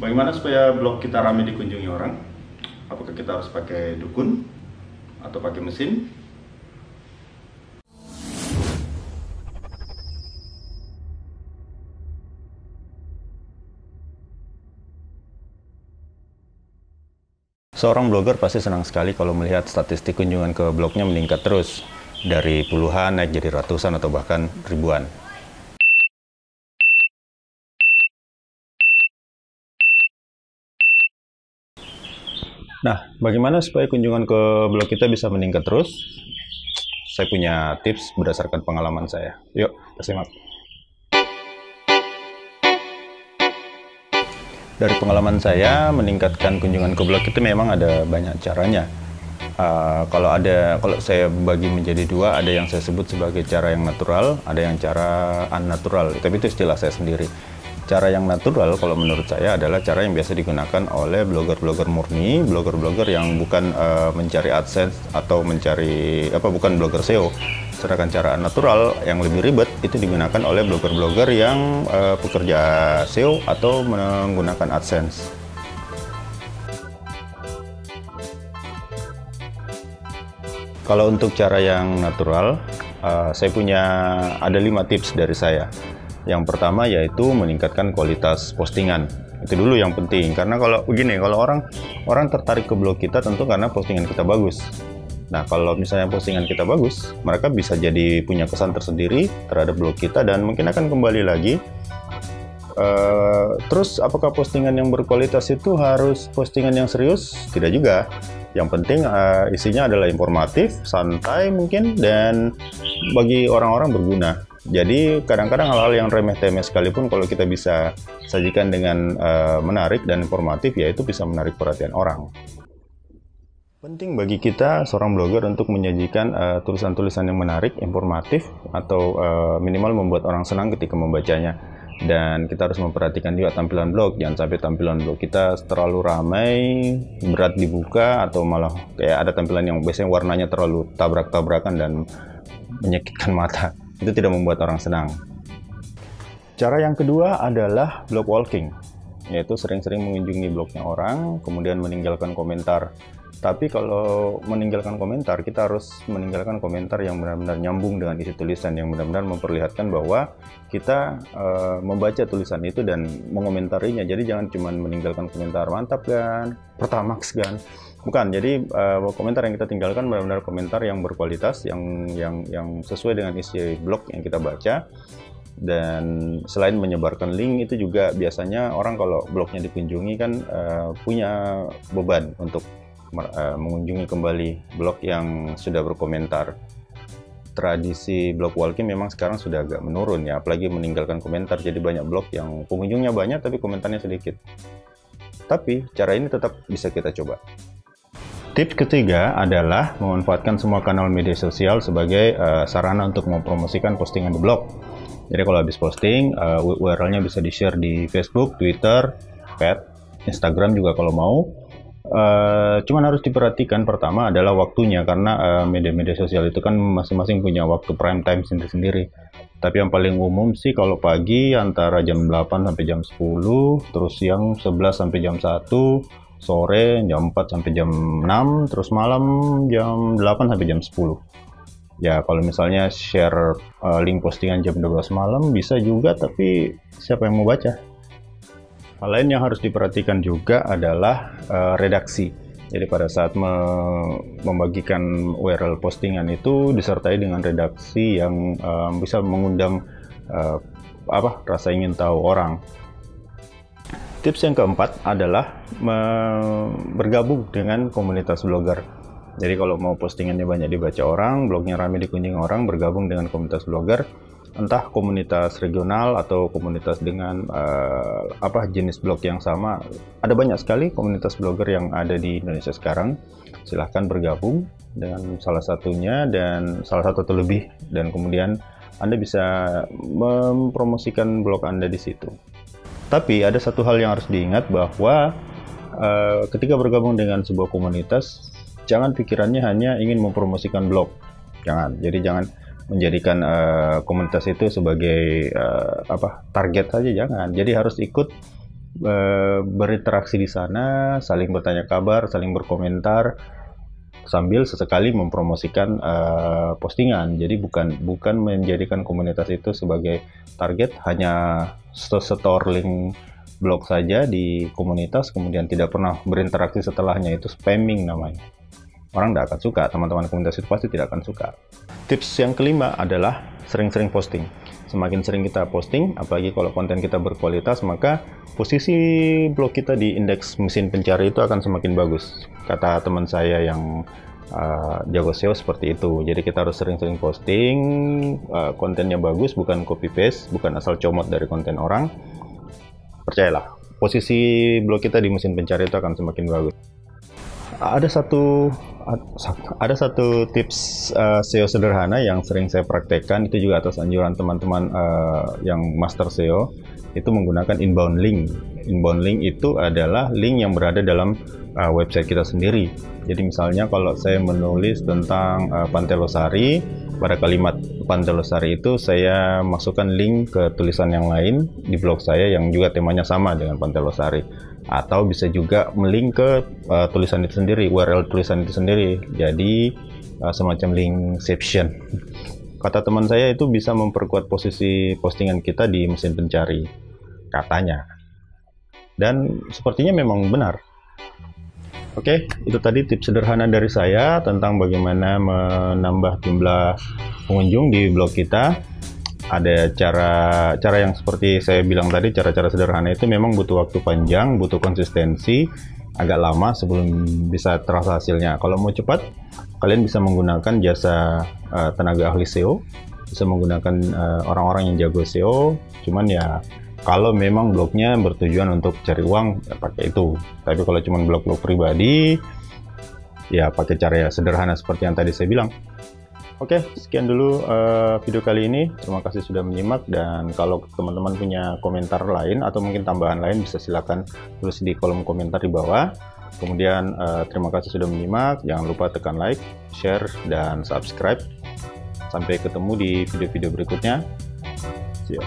Bagaimana supaya blog kita ramai dikunjungi orang? Apakah kita harus pakai dukun atau pakai mesin? Seorang blogger pasti senang sekali kalau melihat statistik kunjungan ke blognya meningkat terus, dari puluhan naik jadi ratusan atau bahkan ribuan. Nah, bagaimana supaya kunjungan ke blog kita bisa meningkat terus? Saya punya tips berdasarkan pengalaman saya. Yuk, kita simak. Dari pengalaman saya, meningkatkan kunjungan ke blog itu memang ada banyak caranya. Kalau saya bagi menjadi dua, ada yang saya sebut sebagai cara yang natural, ada yang cara unnatural. Tapi itu istilah saya sendiri. Cara yang natural kalau menurut saya adalah cara yang biasa digunakan oleh blogger-blogger murni, blogger-blogger yang bukan mencari AdSense atau bukan blogger SEO. Sedangkan cara natural yang lebih ribet itu digunakan oleh blogger-blogger yang pekerja SEO atau menggunakan AdSense. Kalau untuk cara yang natural, ada 5 tips dari saya. Yang pertama yaitu meningkatkan kualitas postingan. Itu dulu yang penting, karena kalau orang tertarik ke blog kita tentu karena postingan kita bagus. Nah, kalau misalnya postingan kita bagus, mereka bisa jadi punya kesan tersendiri terhadap blog kita dan mungkin akan kembali lagi. Terus apakah postingan yang berkualitas itu harus postingan yang serius? Tidak juga. Yang penting isinya adalah informatif, santai mungkin, dan bagi orang-orang berguna. Jadi kadang-kadang hal-hal yang remeh-temeh sekalipun kalau kita bisa sajikan dengan menarik dan informatif, ya itu bisa menarik perhatian orang. Penting bagi kita seorang blogger untuk menyajikan tulisan-tulisan yang menarik, informatif, atau minimal membuat orang senang ketika membacanya. Dan kita harus memperhatikan juga tampilan blog, jangan sampai tampilan blog kita terlalu ramai, berat dibuka, atau malah kayak ada tampilan yang biasanya warnanya terlalu tabrak-tabrakan dan menyakitkan mata. Itu tidak membuat orang senang. Cara yang kedua adalah blog walking, yaitu sering-sering mengunjungi blognya orang, kemudian meninggalkan komentar. Tapi kalau meninggalkan komentar, kita harus meninggalkan komentar yang benar-benar nyambung dengan isi tulisan, yang benar-benar memperlihatkan bahwa kita membaca tulisan itu dan mengomentarinya. Jadi jangan cuma meninggalkan komentar mantap kan, pertamax kan. Bukan, jadi komentar yang kita tinggalkan benar-benar komentar yang berkualitas, yang sesuai dengan isi blog yang kita baca. Dan selain menyebarkan link, itu juga biasanya orang kalau blognya dikunjungi kan punya beban untuk mengunjungi kembali blog yang sudah berkomentar. Tradisi blog walking memang sekarang sudah agak menurun ya, apalagi meninggalkan komentar. Jadi banyak blog yang pengunjungnya banyak tapi komentarnya sedikit. Tapi cara ini tetap bisa kita coba. Tips ketiga adalah memanfaatkan semua kanal media sosial sebagai sarana untuk mempromosikan postingan di blog. Jadi kalau habis posting, URL-nya bisa di-share di Facebook, Twitter, Instagram juga kalau mau. Cuman harus diperhatikan pertama adalah waktunya, karena media-media sosial itu kan masing-masing punya waktu prime time sendiri-sendiri. Tapi yang paling umum sih kalau pagi antara jam 8 sampai jam 10, terus siang 11 sampai jam 1, sore jam 4 sampai jam 6, terus malam jam 8 sampai jam 10. Ya kalau misalnya share link postingan jam 12 malam bisa juga, tapi siapa yang mau baca? Hal lain yang harus diperhatikan juga adalah redaksi. Jadi pada saat membagikan URL postingan itu disertai dengan redaksi yang bisa mengundang rasa ingin tahu orang. Tips yang keempat adalah bergabung dengan komunitas blogger. Jadi kalau mau postingannya banyak dibaca orang, blognya ramai dikunjungi orang, bergabung dengan komunitas blogger, entah komunitas regional atau komunitas dengan jenis blog yang sama. Ada banyak sekali komunitas blogger yang ada di Indonesia sekarang. Silahkan bergabung dengan salah satunya dan salah satu atau lebih, dan kemudian Anda bisa mempromosikan blog Anda di situ. Tapi ada satu hal yang harus diingat, bahwa ketika bergabung dengan sebuah komunitas, jangan pikirannya hanya ingin mempromosikan blog. Jadi jangan menjadikan komunitas itu sebagai target saja, jangan. Jadi harus ikut berinteraksi di sana, saling bertanya kabar, saling berkomentar, sambil sesekali mempromosikan postingan. Jadi bukan menjadikan komunitas itu sebagai target hanya store link blog saja di komunitas, kemudian tidak pernah berinteraksi setelahnya. Itu spamming namanya. Orang tidak akan suka, teman-teman komunitas itu pasti tidak akan suka. Tips yang kelima adalah sering-sering posting. Semakin sering kita posting, apalagi kalau konten kita berkualitas, maka posisi blog kita di indeks mesin pencari itu akan semakin bagus. Kata teman saya yang jago SEO seperti itu. Jadi kita harus sering-sering posting, kontennya bagus, bukan copy paste, bukan asal comot dari konten orang. Percayalah, posisi blog kita di mesin pencari itu akan semakin bagus. Ada satu tips SEO sederhana yang sering saya praktekkan, itu juga atas anjuran teman-teman yang master SEO, itu menggunakan inbound link. Inbound link itu adalah link yang berada dalam website kita sendiri. Jadi misalnya kalau saya menulis tentang Pantai Losari, pada kalimat Pantai Losari itu saya masukkan link ke tulisan yang lain di blog saya yang juga temanya sama dengan Pantai Losari. Atau bisa juga melink ke tulisan itu sendiri, URL tulisan itu sendiri. Jadi semacam linkception. Kata teman saya itu bisa memperkuat posisi postingan kita di mesin pencari, katanya. Dan sepertinya memang benar. Oke, itu tadi tips sederhana dari saya tentang bagaimana menambah jumlah pengunjung di blog kita. Ada cara yang seperti saya bilang tadi, cara-cara sederhana itu memang butuh waktu panjang, butuh konsistensi, agak lama sebelum bisa terasa hasilnya. Kalau mau cepat, kalian bisa menggunakan jasa tenaga ahli SEO, bisa menggunakan orang-orang yang jago SEO, cuman ya kalau memang blognya bertujuan untuk cari uang, ya pakai itu. Tapi kalau cuma blog-blog pribadi, ya pakai cara sederhana seperti yang tadi saya bilang. Oke, sekian dulu video kali ini. Terima kasih sudah menyimak, dan kalau teman-teman punya komentar lain atau mungkin tambahan lain, bisa silakan tulis di kolom komentar di bawah. Kemudian terima kasih sudah menyimak. Jangan lupa tekan like, share, dan subscribe. Sampai ketemu di video-video berikutnya. See you.